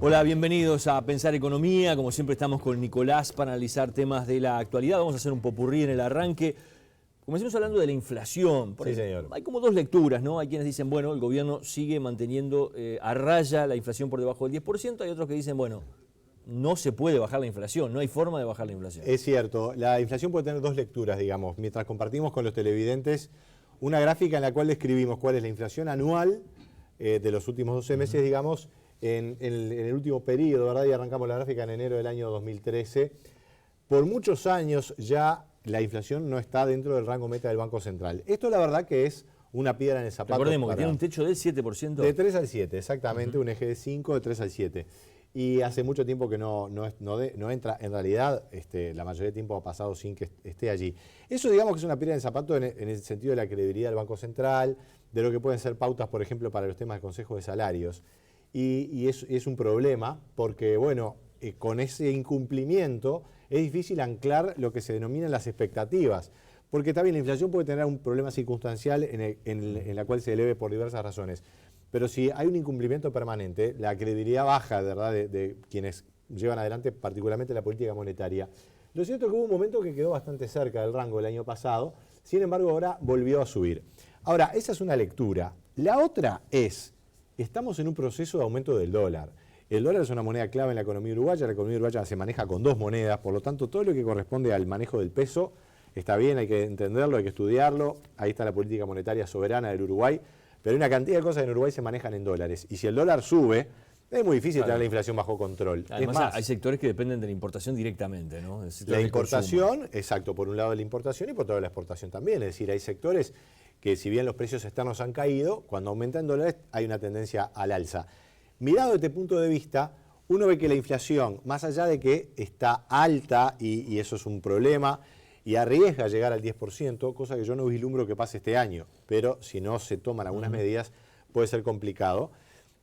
Hola, bienvenidos a Pensar Economía. Como siempre estamos con Nicolás para analizar temas de la actualidad. Vamos a hacer un popurrí en el arranque. Comencemos hablando de la inflación. Sí, señor. Hay como dos lecturas, ¿no? Hay quienes dicen, bueno, el gobierno sigue manteniendo a raya la inflación por debajo del 10%. Hay otros que dicen, bueno, no se puede bajar la inflación, no hay forma de bajar la inflación. Es cierto, la inflación puede tener dos lecturas, digamos. Mientras compartimos con los televidentes una gráfica en la cual describimos cuál es la inflación anual de los últimos 12 meses, digamos, en el último periodo, ¿verdad? Y arrancamos la gráfica en enero del año 2013. Por muchos años ya la inflación no está dentro del rango meta del Banco Central. Esto la verdad que es una piedra en el zapato. Recordemos que tiene un techo del 7%. De 3 al 7, exactamente, un eje de 5, de 3 al 7. Y hace mucho tiempo que no entra, en realidad la mayoría del tiempo ha pasado sin que esté allí. Eso digamos que es una piedra en el zapato en el sentido de la credibilidad del Banco Central, de lo que pueden ser pautas, por ejemplo, para los temas del Consejo de Salarios. Y es un problema porque, bueno, con ese incumplimiento es difícil anclar lo que se denominan las expectativas. Porque también la inflación puede tener un problema circunstancial en la cual se eleve por diversas razones. Pero si hay un incumplimiento permanente, la credibilidad baja, ¿verdad?, de quienes llevan adelante particularmente la política monetaria. Lo cierto es que hubo un momento que quedó bastante cerca del rango del año pasado, sin embargo ahora volvió a subir. Ahora, esa es una lectura. La otra es, estamos en un proceso de aumento del dólar. El dólar es una moneda clave en la economía uruguaya se maneja con dos monedas, por lo tanto todo lo que corresponde al manejo del peso está bien, hay que entenderlo, hay que estudiarlo, ahí está la política monetaria soberana del Uruguay, pero hay una cantidad de cosas en Uruguay se manejan en dólares. Y si el dólar sube, es muy difícil tener la inflación bajo control. Además, es más, hay sectores que dependen de la importación directamente, ¿no? La importación, exacto, por un lado la importación y por otro lado la exportación también. Es decir, hay sectores que si bien los precios externos han caído, cuando aumentan en dólares hay una tendencia al alza. Mirado desde este punto de vista, uno ve que la inflación, más allá de que está alta y eso es un problema, y arriesga a llegar al 10%, cosa que yo no vislumbro que pase este año, pero si no se toman algunas medidas puede ser complicado.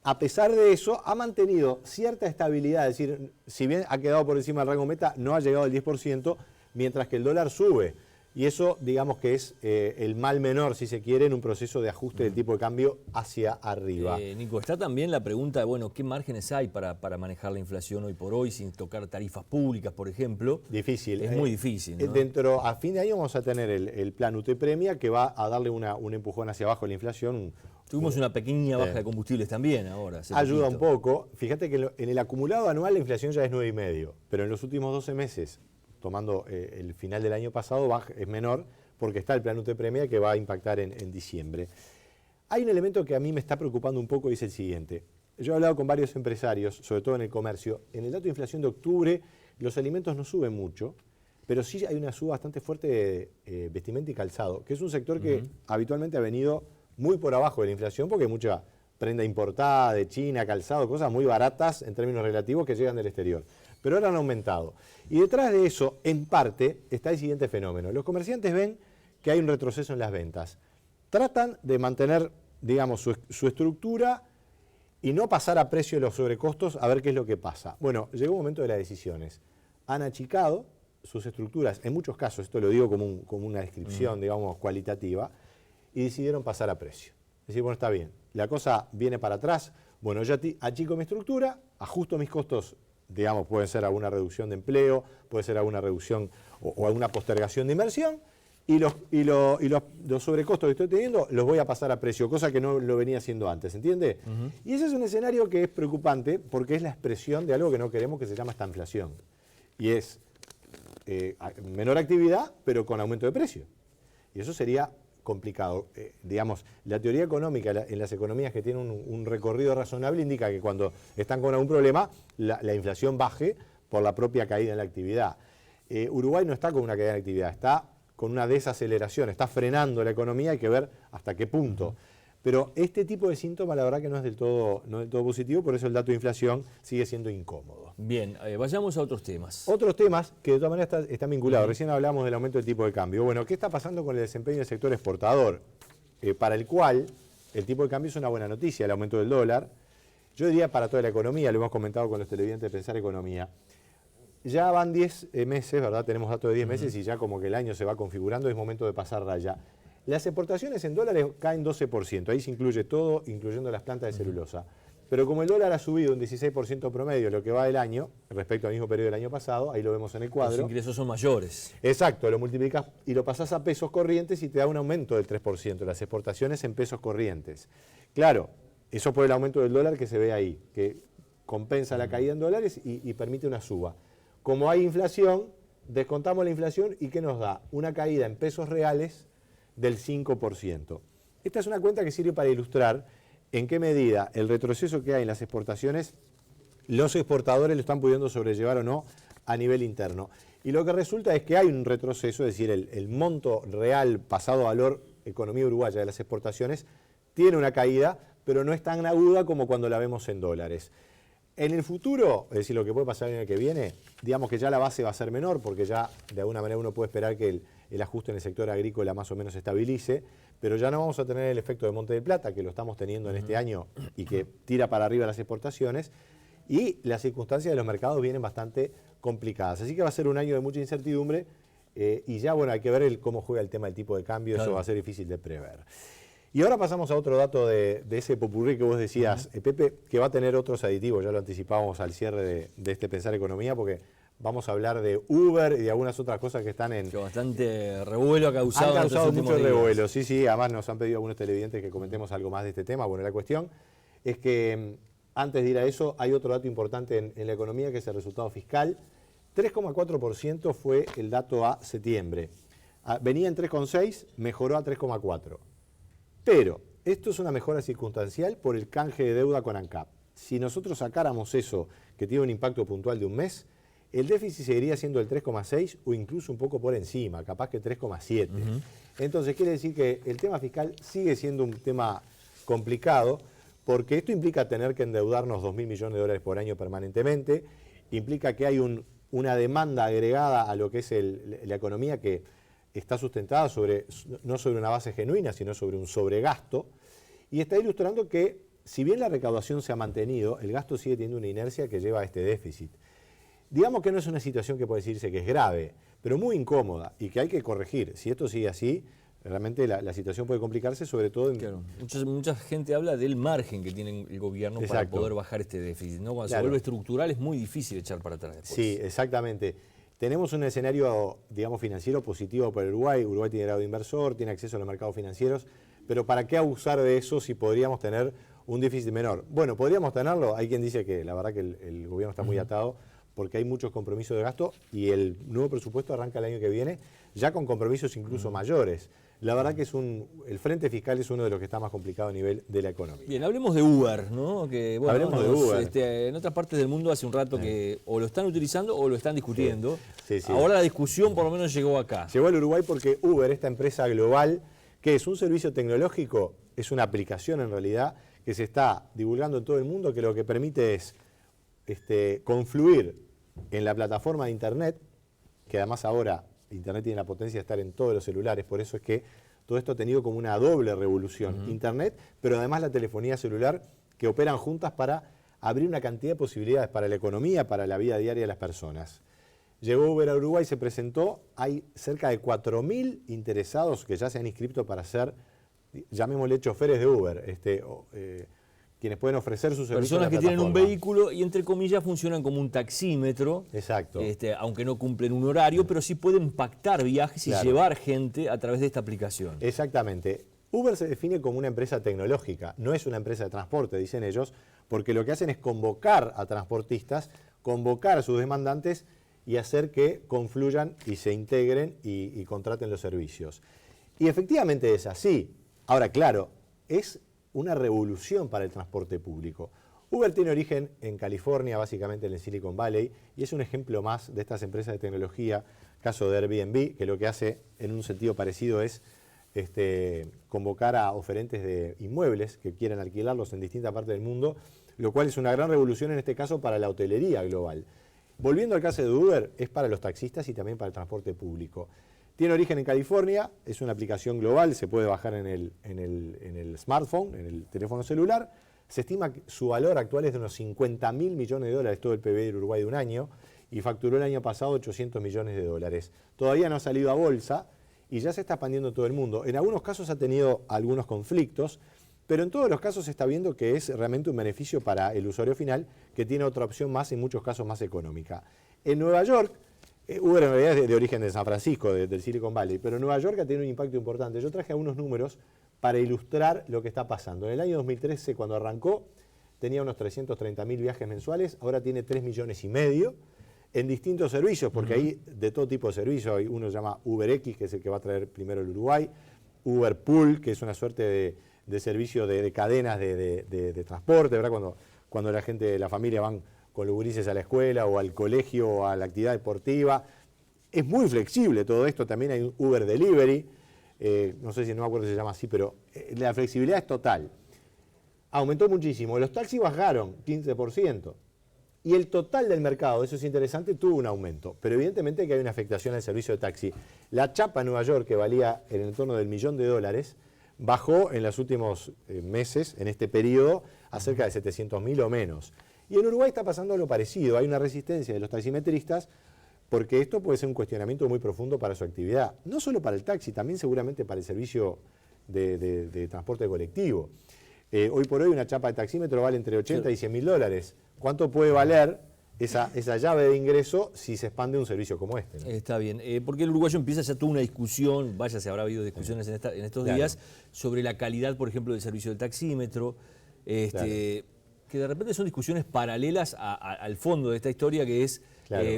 A pesar de eso, ha mantenido cierta estabilidad, es decir, si bien ha quedado por encima del rango meta, no ha llegado al 10%, mientras que el dólar sube. Y eso, digamos que es el mal menor, si se quiere, en un proceso de ajuste del tipo de cambio hacia arriba. Nico, está también la pregunta de, bueno, ¿qué márgenes hay para manejar la inflación hoy por hoy sin tocar tarifas públicas, por ejemplo? Difícil. Es muy difícil, ¿no? A fin de año vamos a tener el plan UT Premia que va a darle un empujón hacia abajo a la inflación. Tuvimos una pequeña baja de combustibles también ahora. Ayuda un poco. Fíjate que en el acumulado anual la inflación ya es 9,5, pero en los últimos 12 meses, tomando el final del año pasado, es menor porque está el plan UT Premia que va a impactar en diciembre. Hay un elemento que a mí me está preocupando un poco y es el siguiente. Yo he hablado con varios empresarios, sobre todo en el comercio. En el dato de inflación de octubre, los alimentos no suben mucho, pero sí hay una suba bastante fuerte de vestimenta y calzado, que es un sector que habitualmente ha venido muy por abajo de la inflación porque hay mucha prenda importada de China, calzado, cosas muy baratas en términos relativos que llegan del exterior. Pero ahora han aumentado. Y detrás de eso, en parte, está el siguiente fenómeno. Los comerciantes ven que hay un retroceso en las ventas. Tratan de mantener, digamos, su estructura y no pasar a precio los sobrecostos a ver qué es lo que pasa. Bueno, llegó un momento de las decisiones. Han achicado sus estructuras, en muchos casos, esto lo digo como una descripción, digamos, cualitativa, y decidieron pasar a precio. Es decir, bueno, está bien, la cosa viene para atrás, bueno, yo achico mi estructura, ajusto mis costos, digamos, puede ser alguna reducción de empleo, puede ser alguna reducción o alguna postergación de inversión, y los sobrecostos que estoy teniendo los voy a pasar a precio, cosa que no lo venía haciendo antes, ¿entiende? Y ese es un escenario que es preocupante porque es la expresión de algo que no queremos, que se llama estanflación. Y es menor actividad, pero con aumento de precio. Y eso sería complicado. Digamos, la teoría económica en las economías que tienen un recorrido razonable indica que cuando están con algún problema, la inflación baje por la propia caída en la actividad. Uruguay no está con una caída en la actividad, está con una desaceleración, está frenando la economía, hay que ver hasta qué punto. Pero este tipo de síntomas la verdad que no es del todo positivo, por eso el dato de inflación sigue siendo incómodo. Bien, vayamos a otros temas. Otros temas que de todas maneras están vinculados. Recién hablamos del aumento del tipo de cambio. Bueno, ¿qué está pasando con el desempeño del sector exportador? Para el cual el tipo de cambio es una buena noticia, el aumento del dólar. Yo diría para toda la economía, lo hemos comentado con los televidentes de Pensar Economía. Ya van 10 meses, ¿verdad? Tenemos datos de 10 meses y ya como que el año se va configurando, es momento de pasar raya. Las exportaciones en dólares caen 12%, ahí se incluye todo, incluyendo las plantas de celulosa. pero como el dólar ha subido un 16% promedio lo que va del año, respecto al mismo periodo del año pasado, ahí lo vemos en el cuadro. Los ingresos son mayores. Exacto, lo multiplicas y lo pasás a pesos corrientes y te da un aumento del 3%, las exportaciones en pesos corrientes. Claro, eso por el aumento del dólar que se ve ahí, que compensa la caída en dólares y permite una suba. Como hay inflación, descontamos la inflación y ¿qué nos da? Una caída en pesos reales del 5%. Esta es una cuenta que sirve para ilustrar en qué medida el retroceso que hay en las exportaciones, los exportadores lo están pudiendo sobrellevar o no a nivel interno. Y lo que resulta es que hay un retroceso, es decir, el monto real pasado a valor economía uruguaya de las exportaciones tiene una caída, pero no es tan aguda como cuando la vemos en dólares. En el futuro, es decir, lo que puede pasar el año que viene, digamos que ya la base va a ser menor, porque ya de alguna manera uno puede esperar que el ajuste en el sector agrícola más o menos se estabilice, pero ya no vamos a tener el efecto de Monte del Plata, que lo estamos teniendo en este año y que tira para arriba las exportaciones, y las circunstancias de los mercados vienen bastante complicadas. Así que va a ser un año de mucha incertidumbre y ya, bueno, hay que ver cómo juega el tema del tipo de cambio, claro. Eso va a ser difícil de prever. Y ahora pasamos a otro dato de ese popurrí que vos decías, Pepe, que va a tener otros aditivos, ya lo anticipábamos al cierre de este Pensar Economía, porque vamos a hablar de Uber y de algunas otras cosas que están en... Que bastante revuelo ha causado. Han causado mucho revuelo, sí, además nos han pedido algunos televidentes que comentemos algo más de este tema. Bueno, la cuestión es que antes de ir a eso, hay otro dato importante en la economía que es el resultado fiscal. 3,4% fue el dato a septiembre. Venía en 3,6, mejoró a 3,4. Pero esto es una mejora circunstancial por el canje de deuda con ANCAP. Si nosotros sacáramos eso, que tiene un impacto puntual de un mes, el déficit seguiría siendo el 3,6 o incluso un poco por encima, capaz que 3,7. Entonces quiere decir que el tema fiscal sigue siendo un tema complicado, porque esto implica tener que endeudarnos 2.000 millones de dólares por año permanentemente, implica que hay una demanda agregada a lo que es la economía que está sustentada no sobre una base genuina, sino sobre un sobregasto, y está ilustrando que, si bien la recaudación se ha mantenido, el gasto sigue teniendo una inercia que lleva a este déficit. Digamos que no es una situación que puede decirse que es grave, pero muy incómoda y que hay que corregir. Si esto sigue así, realmente la situación puede complicarse, sobre todo en... Claro. Mucha gente habla del margen que tiene el gobierno para poder bajar este déficit, ¿no? Cuando se vuelve estructural es muy difícil echar para atrás después. Sí, exactamente. Tenemos un escenario, digamos, financiero positivo para Uruguay. Uruguay tiene grado de inversor, tiene acceso a los mercados financieros, pero ¿para qué abusar de eso si podríamos tener un déficit menor? Bueno, podríamos tenerlo. Hay quien dice que la verdad que el gobierno está muy atado porque hay muchos compromisos de gasto y el nuevo presupuesto arranca el año que viene ya con compromisos incluso mayores. La verdad que el frente fiscal es uno de los que está más complicado a nivel de la economía. Bien, hablemos de Uber, ¿no? Que, bueno, hablemos de Uber. En otras partes del mundo hace un rato que o lo están utilizando o lo están discutiendo. Sí. Ahora la discusión por lo menos llegó acá. Llegó al Uruguay porque Uber, esta empresa global, que es un servicio tecnológico, es una aplicación en realidad, que se está divulgando en todo el mundo, que lo que permite es confluir en la plataforma de Internet, que además ahora Internet tiene la potencia de estar en todos los celulares, por eso es que todo esto ha tenido como una doble revolución. Internet, pero además la telefonía celular, que operan juntas para abrir una cantidad de posibilidades para la economía, para la vida diaria de las personas. Llegó Uber a Uruguay, se presentó, hay cerca de 4.000 interesados que ya se han inscrito para ser, llamémosle choferes de Uber, quienes pueden ofrecer sus servicios. Personas que tienen un vehículo y entre comillas funcionan como un taxímetro. Exacto. Aunque no cumplen un horario, pero sí pueden pactar viajes y llevar gente a través de esta aplicación. Exactamente. Uber se define como una empresa tecnológica, no es una empresa de transporte, dicen ellos, porque lo que hacen es convocar a transportistas, convocar a sus demandantes y hacer que confluyan y se integren y contraten los servicios. Y efectivamente es así. Ahora, claro, es una revolución para el transporte público. Uber tiene origen en California, básicamente en el Silicon Valley, y es un ejemplo más de estas empresas de tecnología, caso de Airbnb, que lo que hace en un sentido parecido es convocar a oferentes de inmuebles que quieran alquilarlos en distintas partes del mundo, lo cual es una gran revolución en este caso para la hotelería global. Volviendo al caso de Uber, es para los taxistas y también para el transporte público. Tiene origen en California, es una aplicación global, se puede bajar en el smartphone, en el teléfono celular. Se estima que su valor actual es de unos 50.000 millones de dólares, todo el PBI del Uruguay de un año, y facturó el año pasado 800 millones de dólares. Todavía no ha salido a bolsa y ya se está expandiendo en todo el mundo. En algunos casos ha tenido algunos conflictos, pero en todos los casos se está viendo que es realmente un beneficio para el usuario final, que tiene otra opción más, en muchos casos más económica. En Nueva York, Uber en realidad es de origen de San Francisco, del Silicon Valley, pero Nueva York ha tenido un impacto importante. Yo traje algunos números para ilustrar lo que está pasando. En el año 2013, cuando arrancó, tenía unos 330.000 viajes mensuales, ahora tiene 3,5 millones en distintos servicios, porque hay de todo tipo de servicios. Hay uno que se llama UberX, que es el que va a traer primero el Uruguay, Uberpool, que es una suerte de servicio de cadenas de transporte, ¿verdad? Cuando la gente de la familia van con los gurises a la escuela o al colegio o a la actividad deportiva. Es muy flexible todo esto. También hay un Uber Delivery, no sé si no me acuerdo si se llama así, pero la flexibilidad es total. Aumentó muchísimo. Los taxis bajaron 15%. Y el total del mercado, eso es interesante, tuvo un aumento. Pero evidentemente que hay una afectación al servicio de taxi. La chapa en Nueva York, que valía en el entorno del $1.000.000, bajó en los últimos meses, en este periodo, a cerca de 700.000 o menos. Y en Uruguay está pasando algo parecido. Hay una resistencia de los taximetristas porque esto puede ser un cuestionamiento muy profundo para su actividad. No solo para el taxi, también seguramente para el servicio de transporte colectivo. Hoy por hoy una chapa de taxímetro vale entre 80 y 100.000 dólares. ¿Cuánto puede valer esa llave de ingreso si se expande un servicio como este, ¿no? Está bien, porque el uruguayo empieza ya toda una discusión, vaya, se habrá habido discusiones en estos días, sobre la calidad, por ejemplo, del servicio del taxímetro, que de repente son discusiones paralelas al fondo de esta historia, que es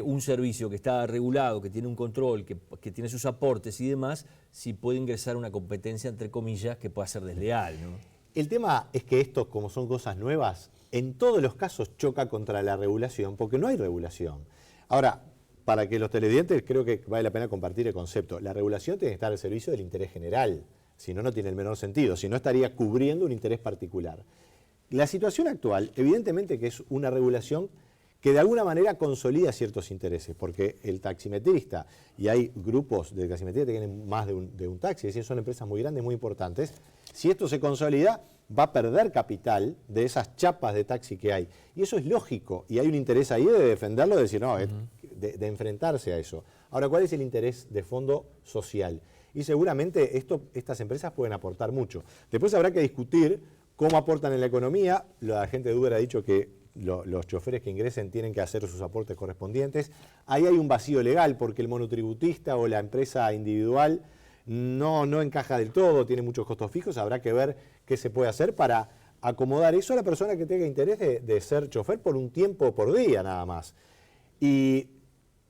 un servicio que está regulado, que tiene un control, que tiene sus aportes y demás, si puede ingresar una competencia, entre comillas, que pueda ser desleal, ¿no? El tema es que esto, como son cosas nuevas, en todos los casos choca contra la regulación, porque no hay regulación. Ahora, para que los televidentes, creo que vale la pena compartir el concepto. La regulación tiene que estar al servicio del interés general, si no, no tiene el menor sentido, si no estaría cubriendo un interés particular. La situación actual, evidentemente que es una regulación que de alguna manera consolida ciertos intereses, porque el taximetrista, y hay grupos de taximetría que tienen más de un taxi, es decir, son empresas muy grandes, muy importantes. Si esto se consolida, va a perder capital de esas chapas de taxi que hay. Y eso es lógico, y hay un interés ahí de defenderlo, de decir, no, de enfrentarse a eso. Ahora, ¿cuál es el interés de fondo social? Y seguramente estas empresas pueden aportar mucho. Después habrá que discutir cómo aportan en la economía. La gente de Uber ha dicho que los choferes que ingresen tienen que hacer sus aportes correspondientes. Ahí hay un vacío legal porque el monotributista o la empresa individual no encaja del todo, tiene muchos costos fijos. Habrá que ver qué se puede hacer para acomodar eso a la persona que tenga interés de ser chofer por un tiempo por día nada más. Y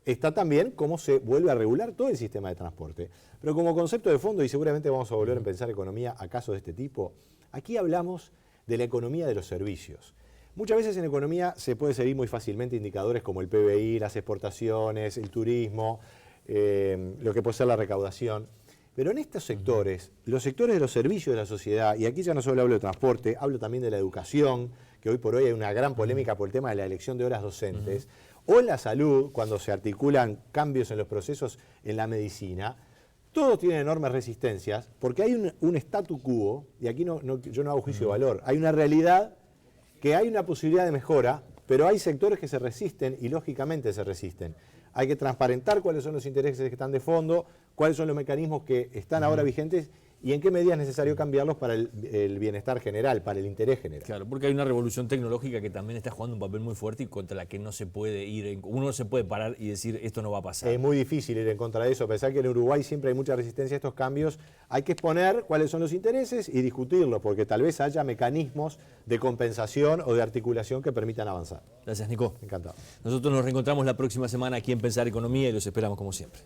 está también cómo se vuelve a regular todo el sistema de transporte. Pero como concepto de fondo, y seguramente vamos a volver a pensar economía a casos de este tipo, aquí hablamos de la economía de los servicios. Muchas veces en economía se puede seguir muy fácilmente indicadores como el PBI, las exportaciones, el turismo, lo que puede ser la recaudación. Pero en estos sectores, los sectores de los servicios de la sociedad, y aquí ya no solo hablo de transporte, hablo también de la educación, que hoy por hoy hay una gran polémica por el tema de la elección de horas docentes, o en la salud, cuando se articulan cambios en los procesos en la medicina, todos tienen enormes resistencias, porque hay un statu quo, y aquí yo no hago juicio de valor, hay una realidad que hay una posibilidad de mejora, pero hay sectores que se resisten y lógicamente se resisten. Hay que transparentar cuáles son los intereses que están de fondo, cuáles son los mecanismos que están ahora vigentes y en qué medida es necesario cambiarlos para el bienestar general, para el interés general. Claro, porque hay una revolución tecnológica que también está jugando un papel muy fuerte y contra la que no se puede ir, uno no se puede parar y decir esto no va a pasar. Es muy difícil ir en contra de eso, a pesar que en Uruguay siempre hay mucha resistencia a estos cambios. Hay que exponer cuáles son los intereses y discutirlos, porque tal vez haya mecanismos de compensación o de articulación que permitan avanzar. Gracias, Nico. Encantado. Nosotros nos reencontramos la próxima semana aquí en Pensar Economía y los esperamos como siempre.